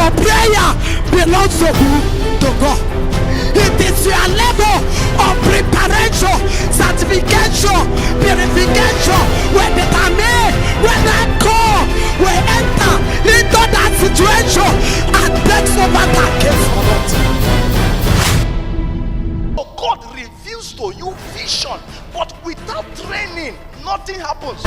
Your prayer belongs to who? To God. It is your level of preparation, sanctification, purification will determine when that call will enter into that situation and takes over that case for it. So God reveals to you vision, but without training, nothing happens.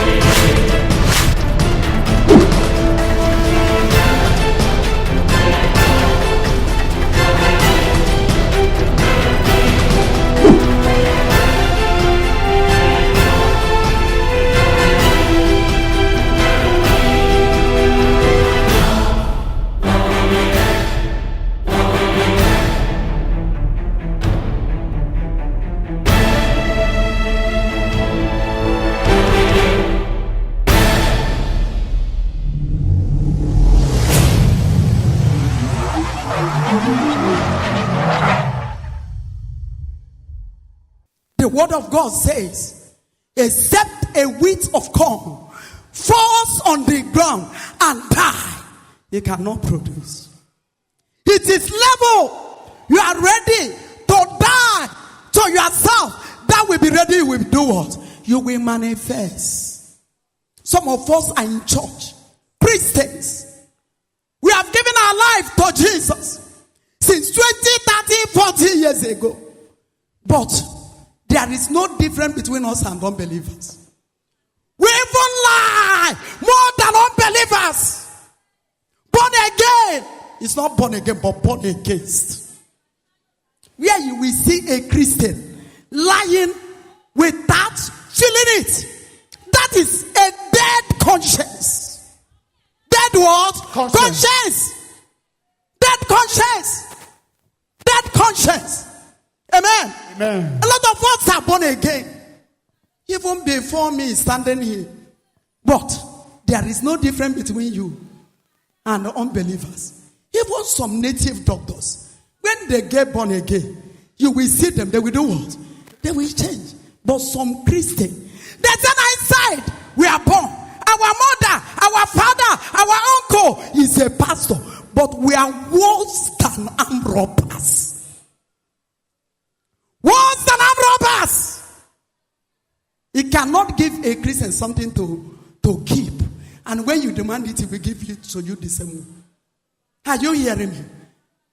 The word of God says, except a wheat of corn falls on the ground and die, it cannot produce. It is level you are ready to die to yourself. That will be ready. You will do what? You will manifest. Some of us are in church, Christians. We have given our life to Jesus since 20, 30, 40 years ago. But there is no difference between us and unbelievers. We even lie more than unbelievers. Born again. It's not born again, but born against. Where you will see a Christian lying without feeling it. That is a dead conscience. Dead what? Conscience. Dead conscience. Dead conscience. Amen. Amen. A lot of us are born again. Even before me standing here. But there is no difference between you and unbelievers. Even some native doctors, when they get born again, you will see them, they will do what? They will change. But some Christian, there's an outside we are born. Our mother, our father, our uncle is a pastor. But we are worse than armed robbers. Worse than armed robbers. He cannot give a Christian something to keep. And when you demand it, he will give it to you the same way. Are you hearing me?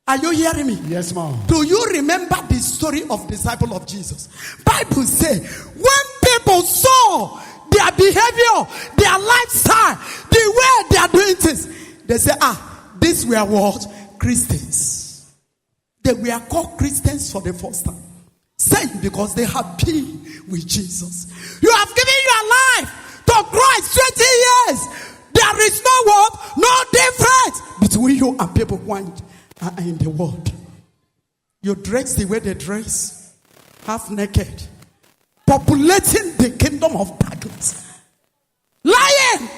Are you hearing me? Yes, ma'am. Do you remember the story of disciple of Jesus? Bible says, when people saw their behavior, their lifestyle, the way they are doing things, they say, these were what? Christians. They were called Christians for the first time. Saying because they have been with Jesus. You have given your life to Christ 20 years. There is no what? No difference between you and people who are in the world. You dress the way they dress, half naked, populating the kingdom of darkness. Lying.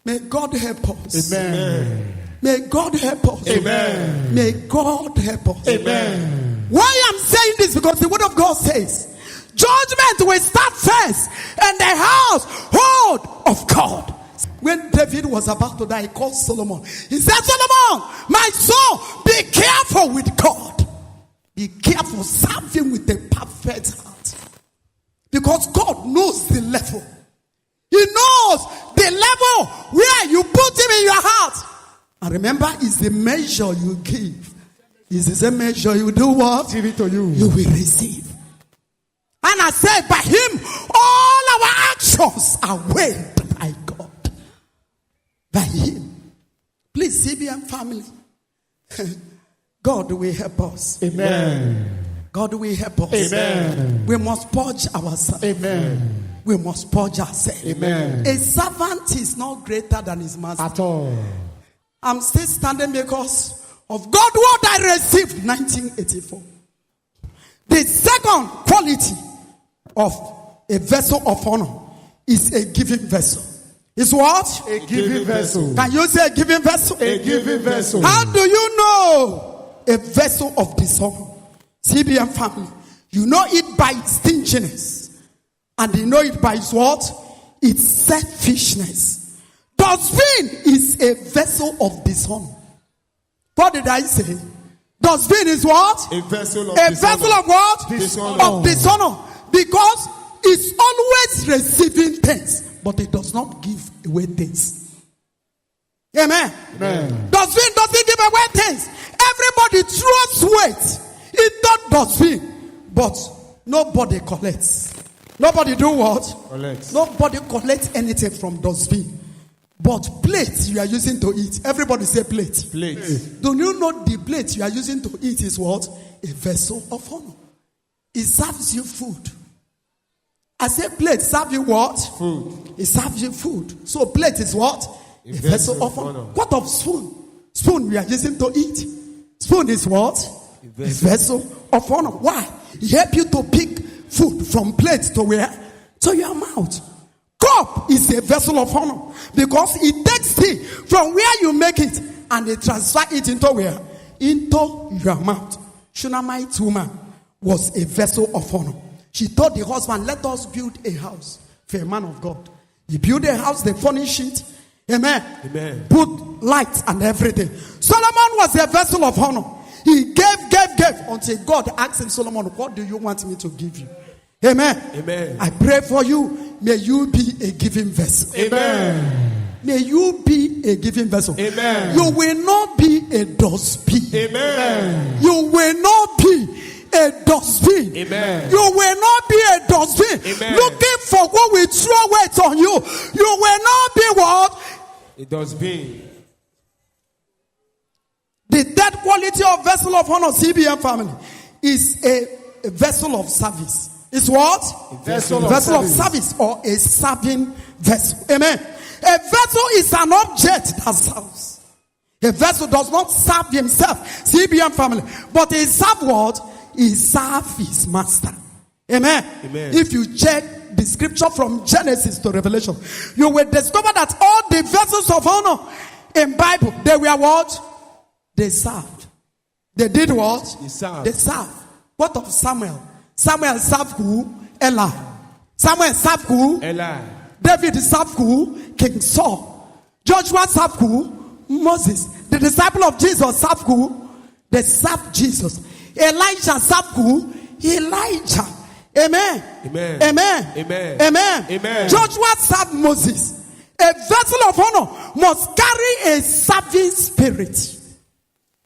May God help us. Amen. May God help us. Amen. May God help us. Amen. Why I'm saying this? Because the word of God says, judgment will start first in the household of God. When David was about to die, he called Solomon. He said, Solomon, my son, be careful with God. Be careful, serve him with a perfect heart. Because God knows the level. He knows the level where you put him in your heart. And remember, it's the measure you give. It's the same measure you do what? Give it to you. You will receive. And I said, by him, all our actions are weighed by God. By him. Please, CBN family. God will help us. Amen. God will help us. Amen. We must purge ourselves. Amen. We must purge ourselves. Amen. A servant is not greater than his master. At all. I'm still standing because of God what I received 1984. The second quality of a vessel of honor is a giving vessel. Is what? A giving vessel. Can you say a giving vessel? A giving vessel. How do you know a vessel of dishonor? CBN family. You know it by its stinginess. And you know it by its what? Its selfishness. Dustbin is a vessel of dishonor. What did I say? Dustbin is what? A vessel of A dishonor. vessel of what? Dishonor. Of dishonor. Because it's always receiving things, but it does not give away things. Amen. Amen. Dustbin doesn't give away things. Everybody throws weight into dustbin, but nobody collects. Nobody do what? Collects. Nobody collects anything from dustbin. But plates you are using to eat. Everybody say plate. Plate. Do you know the plate you are using to eat is what? A vessel of honor. It serves you food. I say plate serve you what? Food. It serves you food. So plate is what? A vessel of honor. What of spoon? Spoon we are using to eat. Spoon is what? A vessel of honor. Why? It helps you to pick food from plate to where? To your mouth. Cup is a vessel of honor because it takes tea from where you make it and they transfer it into where? Into your mouth. Shunammite woman was a vessel of honor. She told the husband, let us build a house for a man of God. He built a house, they furnished it. Amen. Amen. Put lights and everything. Solomon was a vessel of honor. He gave until God asked him, Solomon, what do you want me to give you? Amen. Amen. I pray for you. May you be a giving vessel. Amen. May you be a giving vessel. Amen. You will not be a dustbin. Amen. You will not be a dustbin. Amen. You will not be a dustbin. Amen. Looking for what will throw weight on you. You will not be what? It does be. The third quality of vessel of honor, CBM family, is a vessel of service. It's what? A vessel of service or a serving vessel. Amen. A vessel is an object that serves. A vessel does not serve himself, CBM family, but he serves what? He serves his master. Amen. Amen. If you check the scripture from Genesis to Revelation, you will discover that all the vessels of honor in Bible, they were what? They served. They did what? They served. They served. What of Samuel? Samuel served who? Eli. Samuel served who? Eli. David served who? King Saul. Joshua served who? Moses. The disciple of Jesus served who? They served Jesus. Elijah served who? Elijah. Amen. Amen. Amen. Amen. Amen. Amen. Joshua served Moses. A vessel of honor must carry a serving spirit.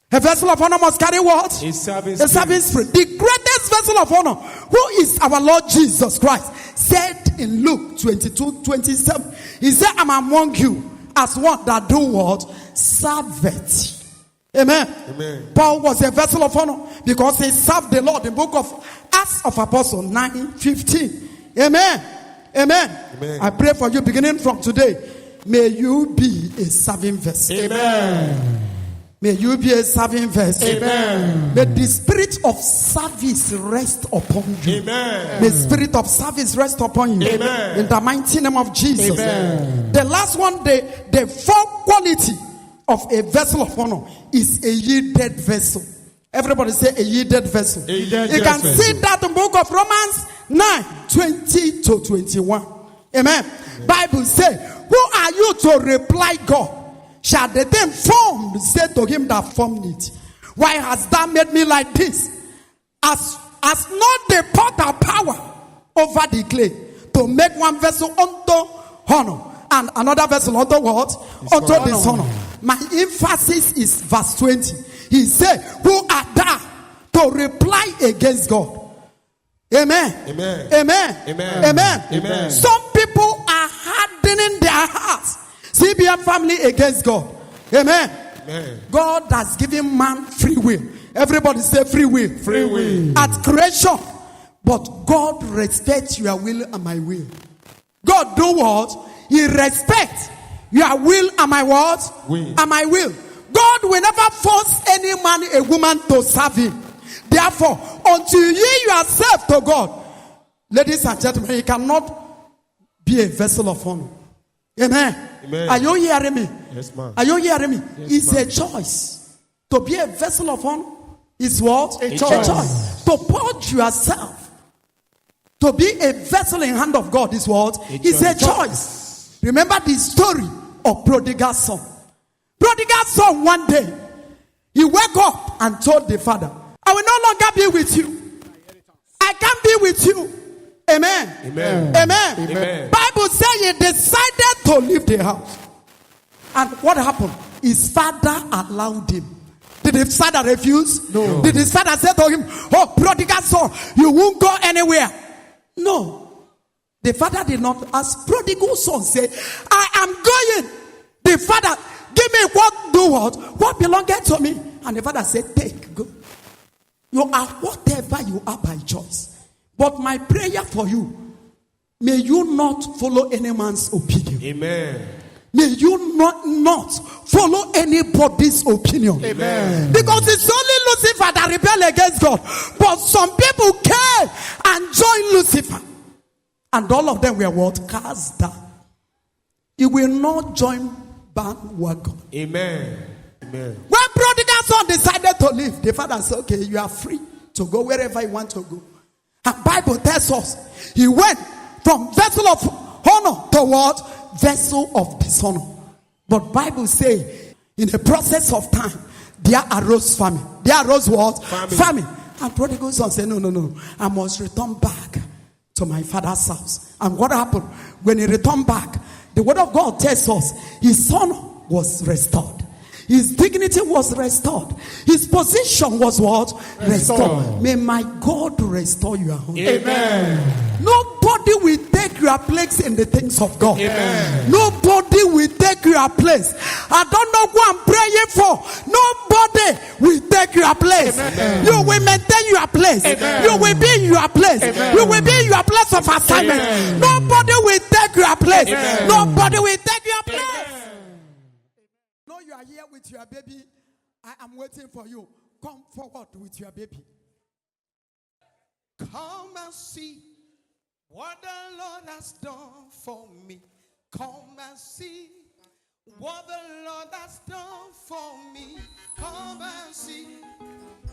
A vessel of honor must carry what? A serving spirit. The greatest vessel of honor, who is our Lord Jesus Christ, said in Luke 22:27, he said, I'm among you as one that do what? Serve it. Amen. Amen. Paul was a vessel of honor because he served the Lord in the book of Acts of Apostles 9:15. Amen. Amen. Amen. I pray for you beginning from today. May you be a serving vessel. Amen. May you be a serving vessel. Amen. May the spirit of service rest upon you. Amen. May the spirit of service rest upon you. Amen. In the mighty name of Jesus. Amen. The last one, the fourth quality of a vessel of honor is a yielded vessel. Everybody say a yielded vessel. A yielded You can vessel. see that in the book of Romans 9:20-21. Amen. Bible say, who are you to reply God? Shall the thing formed say to him that formed it, why hast thou made me like this? As not the potter power over the clay to make one vessel unto honor and another vessel unto what? Unto dishonor. My emphasis is verse 20. He said, who art thou to reply against God? Amen. Amen. Amen. Amen. Amen. Amen. Some people are hardening their hearts. CBM family against God. Amen. Amen. God has given man free will. Everybody say free will. Free will. At creation. But God respects your will and my will. God do what? He respects your will and my what? Will. And my will. God will never force any man, a woman to serve him. Therefore, until you yield yourself to God, ladies and gentlemen, you cannot be a vessel of honor. Amen. Amen. Are you hearing me? Yes, ma'am. Are you hearing me? Yes, It's ma'am. a choice. To be a vessel of honor is what? A choice. To purge yourself. To be a vessel in hand of God is what? It's a choice. Remember the story of prodigal son. Prodigal son one day, he woke up and told the father, I will no longer be with you. I can't be with you. Amen. Amen. Amen. Amen. Bible says he decided to leave the house. And what happened? His father allowed him. Did his father refuse? No. Did his father say to him, oh, prodigal son, you won't go anywhere? No. The father did not ask. Prodigal son said, I am going. The father, give me what belongeth to me. And the father said, take, go. You are whatever you are by choice. But my prayer for you, may you not follow any man's opinion. Amen. May you not follow anybody's opinion. Amen. Because it's only Lucifer that rebelled against God. But some people came and joined Lucifer. And all of them were what? Cast down. You will not join bandwagon. Amen. Amen. When prodigal son decided to leave, the father said, okay, you are free to go wherever you want to go. And Bible tells us, he went from vessel of honor to what? Vessel of dishonor. But Bible say, in the process of time, there arose famine. There arose what? Famine. And prodigal son said, no. I must return back to my father's house. And what happened? When he returned back, the word of God tells us, his son was restored. His dignity was restored. His position was what? Restored. May my God restore your home. Amen. Nobody will take your place in the things of God. Amen. Nobody will take your place. I don't know who I'm praying for. Nobody will take your place. Amen. You will maintain your place. Amen. You will be in your place. Amen. You will be in your place of assignment. Amen. Nobody will take your place. Amen. Nobody will take your place. Amen. No, you are here with your baby. I am waiting for you. Come forward with your baby. Come and see what the Lord has done for me. Come and see what the Lord has done for me. Come and see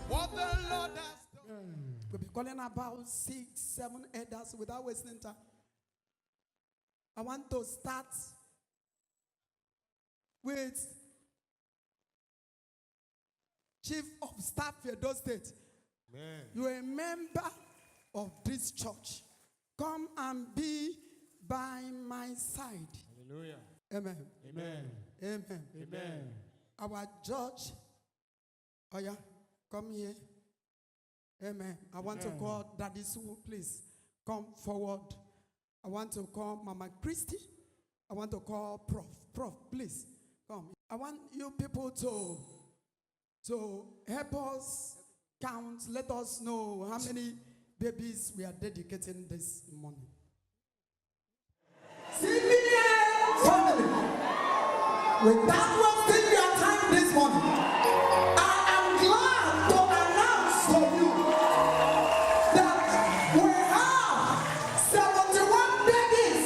what the Lord has done. We'll be calling about 6, 7 elders without wasting time. I want to start with Chief of Staff Edo State. Amen. You are a member of this church. Come and be by my side. Hallelujah. Amen. Amen. Amen. Amen. Our judge. Oh yeah, come here. Amen. I want to call Daddy Sue, please come forward. I want to call Mama Christy. I want to call Prof. Prof, please come. I want you people to help us count. Let us know how many babies we are dedicating this morning. CBN family, without wasting your time this morning, I am glad to announce to you that we have 71 babies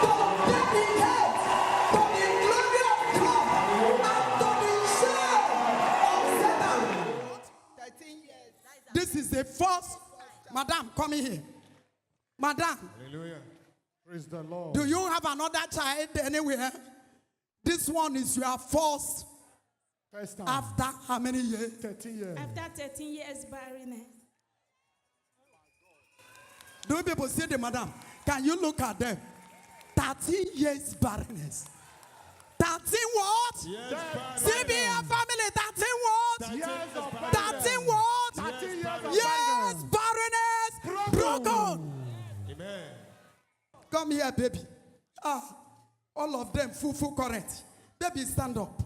to dedicate to the glory of God and to the shame of Satan. 13 years. This is the first. Madam, come here. Madam. Hallelujah. Praise the Lord. Do you have another child anywhere? This one is your first First time. after how many years? 13 years. After 13 years barrenness. Do you people see the madam? Can you look at them? 13 years barrenness. 13 what? Yes, CBN family, 13 what? Years of 13 what? 13 years of Yes, barrenness broken. Amen. Come here, baby. All of them full correct. Baby, stand up.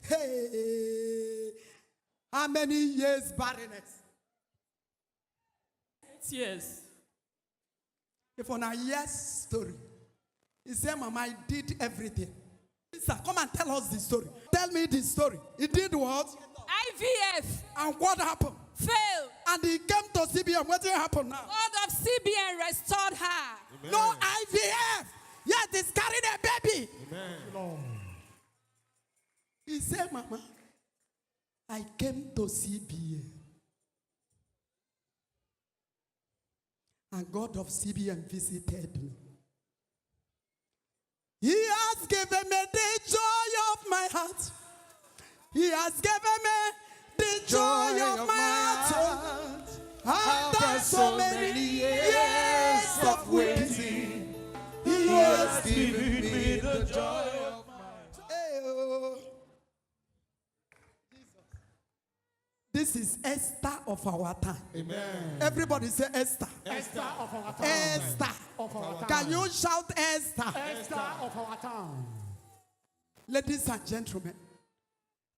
Hey, how many years barrenness? 8 years. If on a yes story, he said, Mama, I did everything. Sir, come and tell us the story. Tell me the story. He did what? IVF And what happened? failed. And he came to CBN. What will happen now? God of CBN restored her. Amen. No IVF. Yet he's carrying a baby. Amen. He said, Mama, I came to CBN. And God of CBN visited me. He has given me the joy of my heart. He has given me the joy of my heart. After so many years of waiting, He has given me the joy of my heart. Hey, oh. This is Esther of our time. Amen. Everybody say Esther. Esther of our time. Esther. Of our time. Can you shout Esther? Esther of our time. Ladies and gentlemen,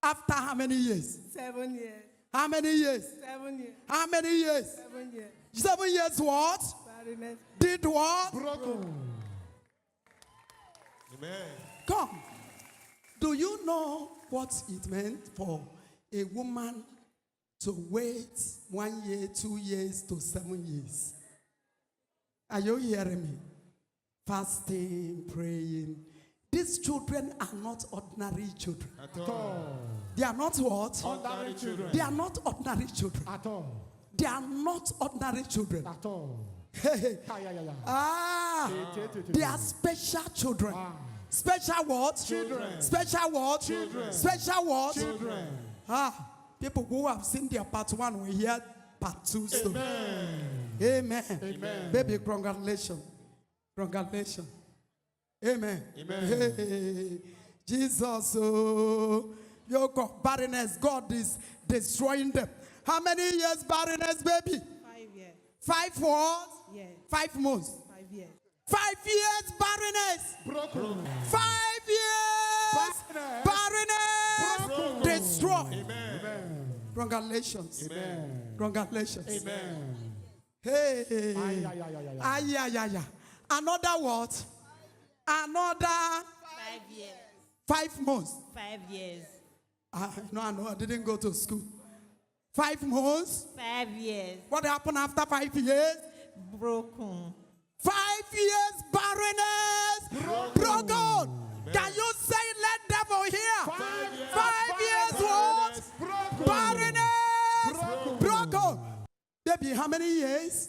after how many years? 7 years. How many years? 7 years. How many years? 7 years. 7 years what? Barrenness. Did what? Broken. Amen. Come. Do you know what it meant for a woman to wait 1 year, 2 years to 7 years? Are you hearing me? Fasting, praying. These children are not ordinary children. At all. They are not what? Ordinary children. They are not ordinary children. At all. They are not ordinary children. At all. Hey, Yeah. they are special children. Special what? Children. Special what? Children. Special what? Children. People who have seen their part 1 will hear part 2 soon. Amen. Amen. Amen. Baby, congratulations. Congratulations. Amen. Amen. Hey, Jesus, oh, yoke of barrenness, God is destroying them. How many years barrenness, baby? 5 years. 5 what? Yes. 5 months. 5 years. 5 years barrenness. Broken. 5 years barrenness. Broken. Destroyed. Amen. Congratulations. Amen. Congratulations. Amen. Hey. Ay, ay, ay, ay, ay. Ay, ay, ay, ay. Another what? Another 5 years. 5 months. 5 years. No, I didn't go to school. 5 months. 5 years. What happened after 5 years? Broken. 5 years barrenness. Broken. Can you say let devil hear? 5 years what? Barrenness. Broken. Baby, how many years?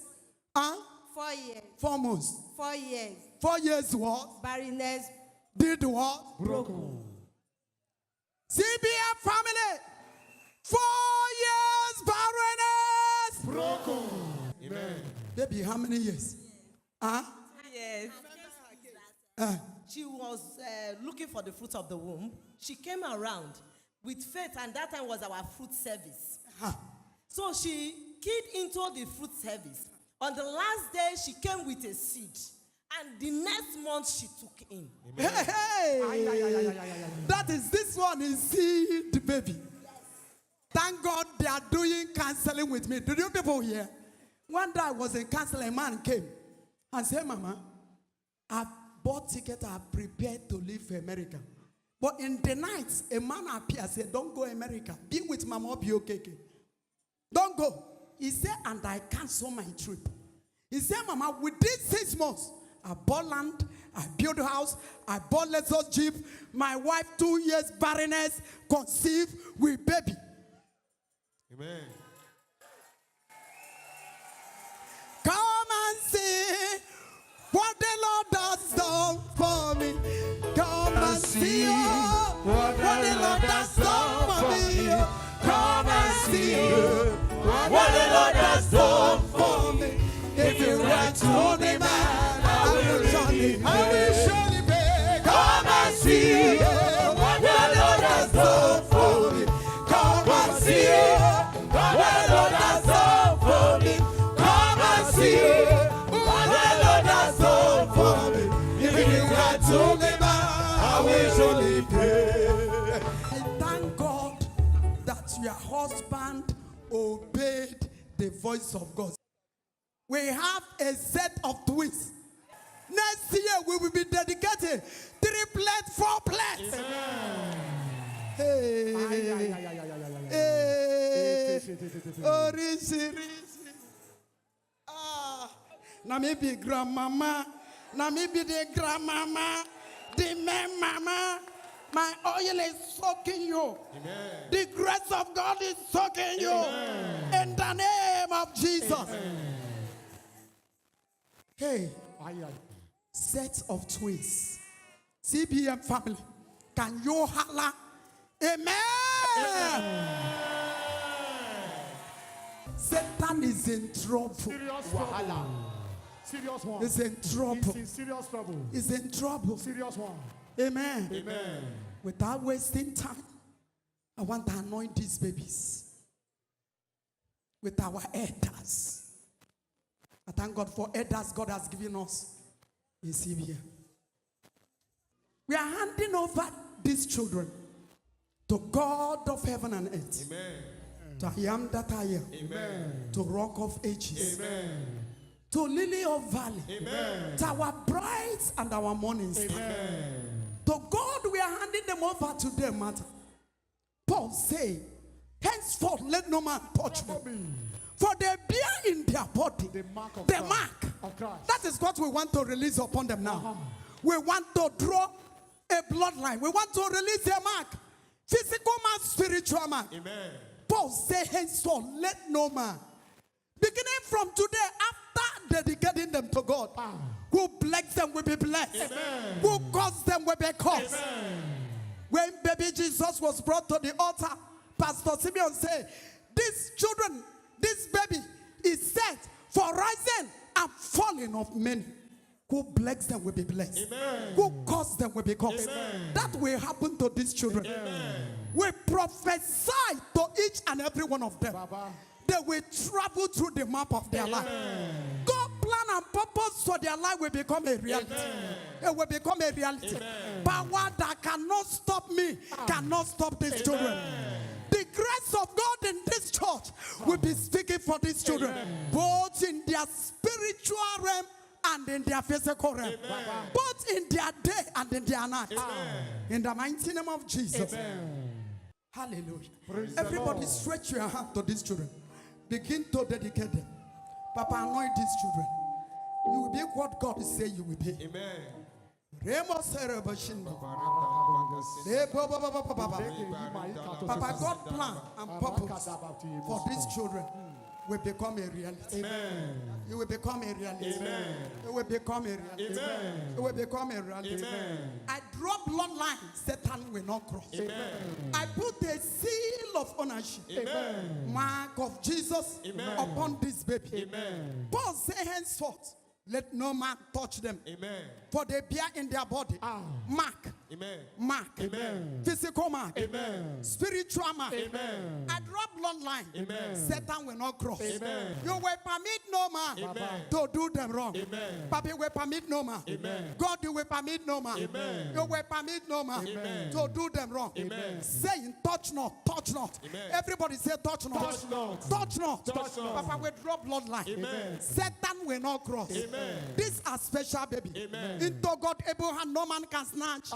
4 years. 4 months. 4 years. 4 years what? Barrenness. Did what? Broken. CBF family. 4 years barrenness. Broken. Amen. Baby, how many years? Yes. She was looking for the fruit of the womb. She came around with faith, and that time was our fruit service. So she keyed into the fruit service. On the last day, she came with a seed. And the next month, she took in. Hey, that is, this one is seed, baby. Thank God they are doing counseling with me. Did you people hear? One day I was in counseling, a man came and said, Mama, I've bought ticket, I've prepared to leave for America. But in the night, a man appeared, said, don't go America. Be with Mama, be okay. Don't go. He said, and I cancel my trip. He said, Mama, within 6 months, I bought land, I built a house, I bought Lexus Jeep. My wife, 2 years barrenness, conceived with baby. Amen. Come and see what the Lord has done for me. Come and see what the Lord has done for me. Come and see what the Lord has done for me. If you write to me, man, I will surely pay. Come and see what the Lord has done for me. Come and see what the Lord has done for me. Come and see what the Lord has done for me. If you write to me, man, I will surely pay. I thank God that your husband obeyed the voice of God. We have a set of twins. Next year we will be dedicated 3plets, 4plets. Hey, hey, Orisi. Na me be grandmama, na me be the grandmama, the man mama. My oil is soaking you. Amen. The grace of God is soaking you. Amen. In the name of Jesus. Amen. Hey, Ay, ay. set of twins. CBM family, can you holla? Amen. Satan is in trouble. Serious trouble. Serious one. He's in trouble. He's in serious trouble. He's in trouble. Serious one. Amen. Amen. Without wasting time, I want to anoint these babies with our elders. I thank God for elders God has given us in CBN. We are handing over these children to God of heaven and earth. Amen. To I am that I am. Amen. To Rock of Ages. Amen. To Lily of Valley. Amen. To our brides and our morning star. Amen. To God, we are handing them over to them, matter. Paul say, henceforth let no man touch them. For they bear in their body The mark of the Christ. mark. Of Christ. That is what we want to release upon them now. We want to draw a bloodline. We want to release a mark. Physical mark, spiritual mark. Amen. Paul say henceforth let no man. Beginning from today, after dedicating them to God, who bless them will be blessed. Amen. Who curse them will be cursed. Amen. When baby Jesus was brought to the altar, Pastor Simeon said, these children, this baby is set for rising and falling of many. Who bless them will be blessed. Amen. Who curse them will be cursed. Amen. That will happen to these children. Amen. We prophesy to each and every one of them. Baba. They will travel through the map of their life. God plan and purpose for their life will become a reality. It will become a reality. Power that cannot stop me cannot stop these children. The grace of God in this church will be speaking for these children, both in their spiritual realm and in their physical realm, both in their day and in their night. In the mighty name of Jesus. Hallelujah. Praise the Everybody Lord. stretch your hand to these children. Begin to dedicate them. Papa, anoint these children. You will be what God is saying you will be. Amen. Papa, God plan and purpose for these children will become a reality. Amen. You will become a reality. Amen. It will become a reality. Amen. It will become a reality. Amen. I draw bloodline, Satan will not cross. Amen. I put a seal of ownership, Amen. mark of Jesus Amen. upon this baby. Amen. Paul say henceforth, let no man touch them, Amen. for they bear in their body mark, Amen. mark, Amen. physical mark, Amen. spiritual mark. Amen. I draw bloodline. Amen. Satan will not cross. Amen. You will permit no man Amen. to do them wrong. Amen. Papa, you will permit no man. Amen. God, you will permit no man. Amen. You will permit no man Amen. to do them wrong. Amen. Saying, touch not, touch not. Amen. Everybody say, touch not. Touch not. Touch not. Touch not. Papa, we draw bloodline. Amen. Satan will not cross. Amen. These are special baby. Amen. Into God able hand no man can snatch.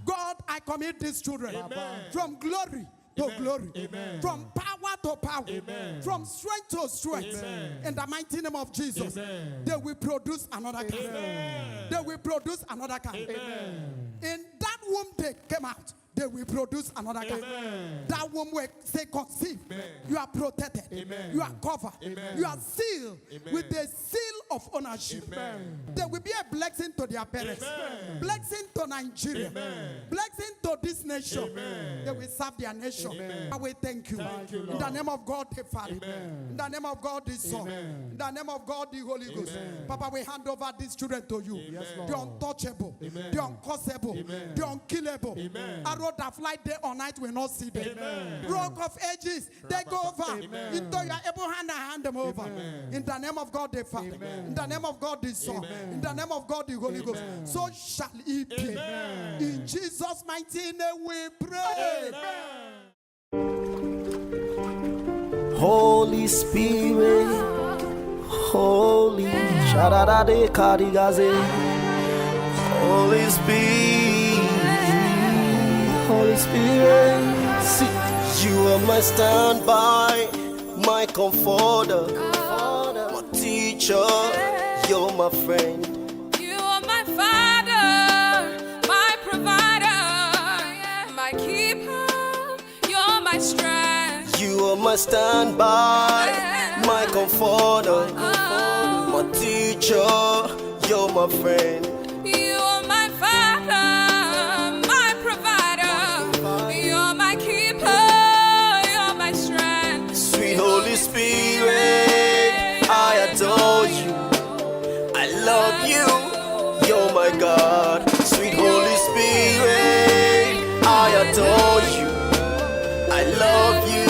God, I commit these children Amen. from glory to Amen. glory, Amen. from power to power, Amen. from strength to strength. Amen. In the mighty name of Jesus, Amen. they will produce another kind. Amen. They will produce another kind. Amen. In that womb they came out, they will produce another kind. Amen. That womb will say conceive. Amen. You are protected. Amen. You are covered. Amen. You are sealed Amen. with the seal of ownership. Amen. There will be a blessing to their parents. Amen. Blessing to Nigeria. Amen. Blessing to this nation. Amen. They will serve their nation. Amen. I will thank you. Thank you, In the Lord. name of God the Father. Amen. In the name of God the Son. Amen. In the name of God the Holy Ghost. Amen. Papa, we hand over these children to you. Yes, The Lord. untouchable. Amen. The uncausable. Amen. The unkillable. Amen. Arrow that fly day or night will not see them. Amen. Rock of ages, take over. Amen. Into your able hand, I hand them over. Amen. In the name of God the Father. Amen. In the name of God the Son. Amen. In the name of God the Holy Ghost. Amen. So shall it be. Amen. In Jesus' mighty name we pray. Holy Spirit, Holy Sharadade Kadigaze, Holy Spirit, see, you are my standby, my comforter, my teacher, you're my friend. You are my father, my provider, my keeper. You're my strength. You are my standby, my comforter, my teacher, you're my friend. You are my father, I adore you. I love you.